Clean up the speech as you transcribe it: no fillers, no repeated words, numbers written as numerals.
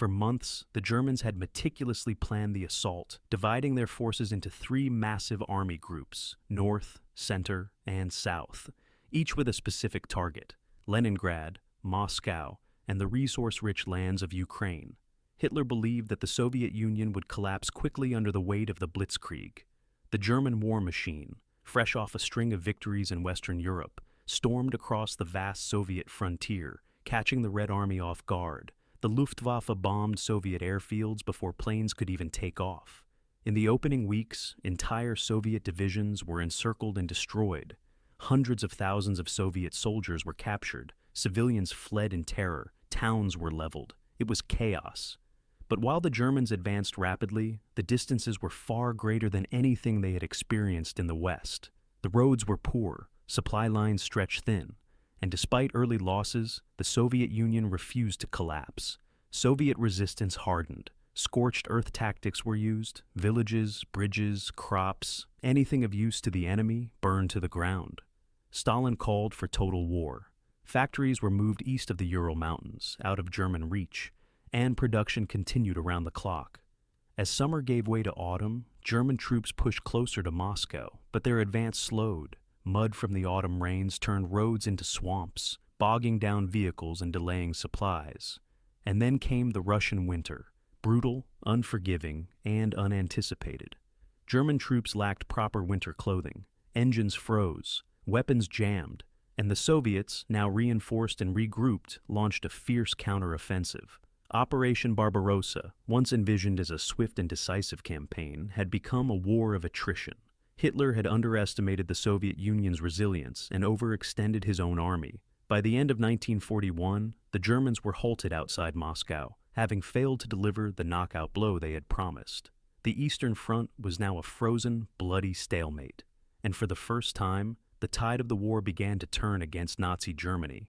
For months, the Germans had meticulously planned the assault, dividing their forces into three massive army groups: North, Center, and South, each with a specific target: Leningrad, Moscow, and the resource-rich lands of Ukraine. Hitler believed that the Soviet Union would collapse quickly under the weight of the Blitzkrieg. The German war machine, fresh off a string of victories in Western Europe, stormed across the vast Soviet frontier, catching the Red Army off guard. The Luftwaffe bombed Soviet airfields before planes could even take off. In the opening weeks, entire Soviet divisions were encircled and destroyed. Hundreds of thousands of Soviet soldiers were captured. Civilians fled in terror. Towns were leveled. It was chaos. But while the Germans advanced rapidly, the distances were far greater than anything they had experienced in the West. The roads were poor, supply lines stretched thin, and despite early losses, the Soviet Union refused to collapse. Soviet resistance hardened. Scorched earth tactics were used. Villages, bridges, crops, anything of use to the enemy burned to the ground. Stalin called for total war. Factories were moved east of the Ural Mountains, out of German reach, and production continued around the clock. As summer gave way to autumn, German troops pushed closer to Moscow, but their advance slowed. Mud from the autumn rains turned roads into swamps, bogging down vehicles and delaying supplies. And then came the Russian winter, brutal, unforgiving, and unanticipated. German troops lacked proper winter clothing, engines froze, weapons jammed, and the Soviets, now reinforced and regrouped, launched a fierce counteroffensive. Operation Barbarossa, once envisioned as a swift and decisive campaign, had become a war of attrition. Hitler had underestimated the Soviet Union's resilience and overextended his own army. By the end of 1941, the Germans were halted outside Moscow, having failed to deliver the knockout blow they had promised. The Eastern Front was now a frozen, bloody stalemate, and for the first time, the tide of the war began to turn against Nazi Germany.